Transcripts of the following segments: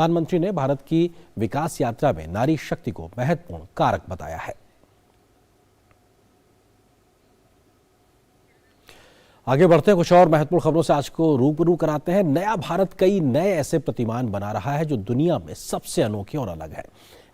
प्रधानमंत्री ने भारत की विकास यात्रा में नारी शक्ति को महत्वपूर्ण कारक बताया है। आगे बढ़ते हैं, कुछ और महत्वपूर्ण खबरों से आज को रूबरू कराते हैं। नया भारत कई नए ऐसे प्रतिमान बना रहा है जो दुनिया में सबसे अनोखे और अलग है।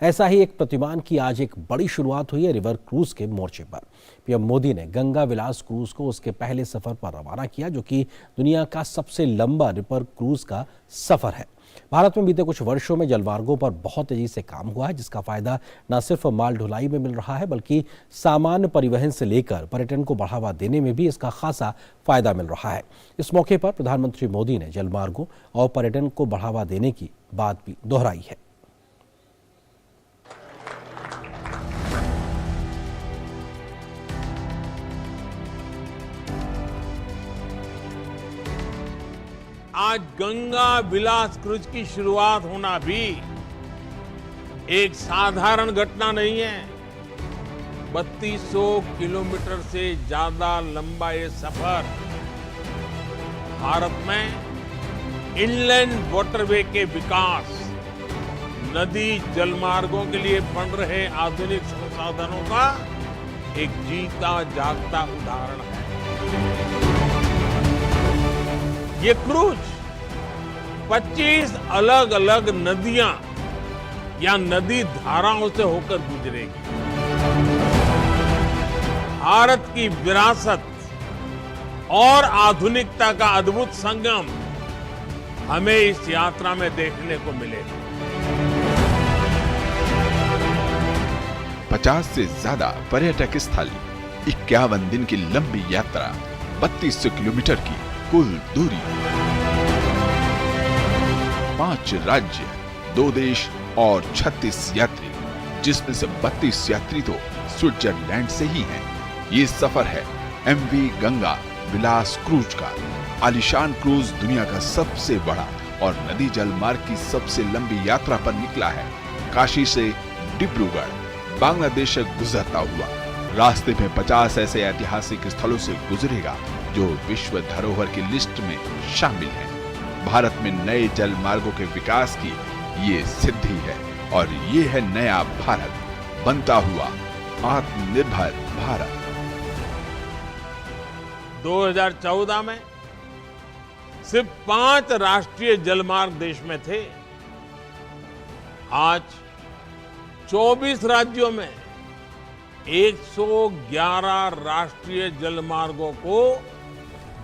ऐसा ही एक प्रतिमान की आज एक बड़ी शुरुआत हुई है रिवर क्रूज के मोर्चे पर। पीएम मोदी ने गंगा विलास क्रूज को उसके पहले सफर पर रवाना किया, जो कि दुनिया का सबसे लंबा रिवर क्रूज का सफर है। भारत में बीते कुछ वर्षों में जलमार्गों पर बहुत तेजी से काम हुआ है, जिसका फायदा न सिर्फ माल ढुलाई में मिल रहा है बल्कि सामान्य परिवहन से लेकर पर्यटन को बढ़ावा देने में भी इसका खासा फायदा मिल रहा है। इस मौके पर प्रधानमंत्री मोदी ने जलमार्गों और पर्यटन को बढ़ावा देने की बात भी दोहराई है। आज गंगा विलास क्रूज की शुरुआत होना भी एक साधारण घटना नहीं है। 3200 किलोमीटर से ज्यादा लंबा ये सफर भारत में इनलैंड वाटरवे के विकास, नदी जलमार्गों के लिए बन रहे आधुनिक संसाधनों का एक जीता जागता उदाहरण है। ये क्रूज 25 अलग अलग नदियां या नदी धाराओं से होकर गुजरेगी। भारत की विरासत और आधुनिकता का अद्भुत संगम हमें इस यात्रा में देखने को मिलेगा। 50 से ज्यादा पर्यटक स्थल, 51 दिन की लंबी यात्रा, 3200 किलोमीटर की कुल दूरी, 5 राज्य, 2 देश और 36 यात्री, जिसमें से 32 यात्री तो स्विट्जरलैंड से ही हैं। ये सफर है एमवी गंगा विलास क्रूज का। आलीशान क्रूज दुनिया का सबसे बड़ा और नदी जल मार्ग की सबसे लंबी यात्रा पर निकला है। काशी से डिब्रूगढ़ बांग्लादेश से गुजरता हुआ रास्ते में 50 ऐसे ऐतिहासिक स्थलों से गुजरेगा जो विश्व धरोहर की लिस्ट में शामिल है। भारत में नए जल मार्गों के विकास की ये सिद्धि है और ये है नया भारत, बनता हुआ आत्मनिर्भर भारत। 2014 में सिर्फ 5 राष्ट्रीय जलमार्ग देश में थे। आज 24 राज्यों में 111 राष्ट्रीय जलमार्गों को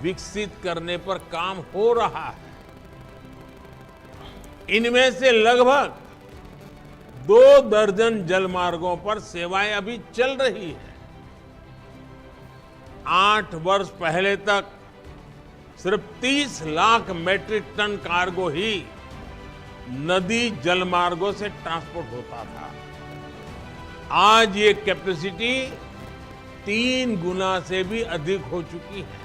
विकसित करने पर काम हो रहा है। इनमें से लगभग 2 दर्जन जलमार्गों पर सेवाएं अभी चल रही है। 8 वर्ष पहले तक सिर्फ 30 लाख मैट्रिक टन कार्गो ही नदी जलमार्गों से ट्रांसपोर्ट होता था। आज ये कैपेसिटी 3 गुना से भी अधिक हो चुकी है।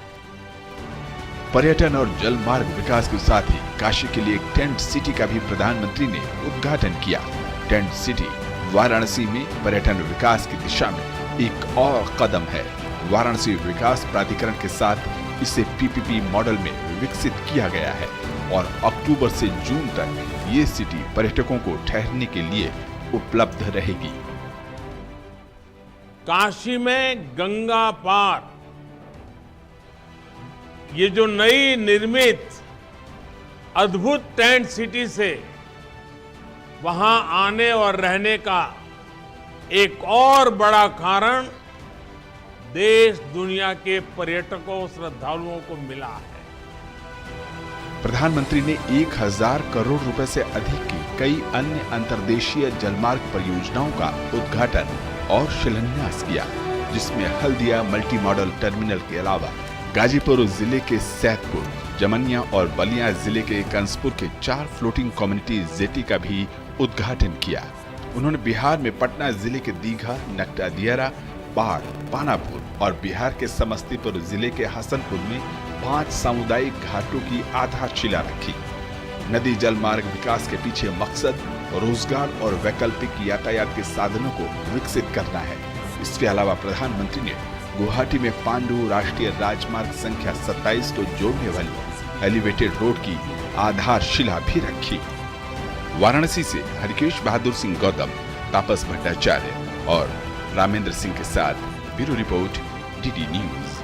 पर्यटन और जलमार्ग विकास के साथ ही काशी के लिए एक टेंट सिटी का भी प्रधानमंत्री ने उद्घाटन किया। टेंट सिटी वाराणसी में पर्यटन विकास की दिशा में एक और कदम है। वाराणसी विकास प्राधिकरण के साथ इसे पीपीपी मॉडल में विकसित किया गया है और अक्टूबर से जून तक ये सिटी पर्यटकों को ठहरने के लिए उपलब्ध रहेगी। काशी में गंगा पार ये जो नई निर्मित अद्भुत टेंट सिटी से वहां आने और रहने का एक और बड़ा कारण देश दुनिया के पर्यटकों श्रद्धालुओं को मिला है। प्रधानमंत्री ने 1000 करोड़ रुपए से अधिक की कई अन्य अंतर्देशीय जलमार्ग परियोजनाओं का उद्घाटन और शिलान्यास किया, जिसमें हल्दिया मल्टी मॉडल टर्मिनल के अलावा गाजीपुर जिले के सैदपुर, जमनिया और बलिया जिले के कंसपुर के 4 फ्लोटिंग कम्युनिटी जेटी का भी उद्घाटन किया। उन्होंने बिहार में पटना जिले के दीघा, नकटा दियारा, बाढ़, पानापुर और बिहार के समस्तीपुर जिले के हसनपुर में 5 सामुदायिक घाटों की आधारशिला रखी। नदी जल मार्ग विकास के पीछे मकसद रोजगार और वैकल्पिक यातायात के साधनों को विकसित करना है। इसके अलावा प्रधानमंत्री ने गुवाहाटी में पांडु राष्ट्रीय राजमार्ग संख्या 27 को जोड़ने वाली एलिवेटेड रोड की आधारशिला भी रखी। वाराणसी से हरिकेश बहादुर सिंह गौतम, तापस भट्टाचार्य और रामेंद्र सिंह के साथ ब्यूरो रिपोर्ट, डीडी न्यूज।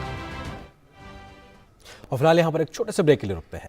और फिलहाल यहाँ पर एक छोटे से ब्रेक के लिए रुकते हैं।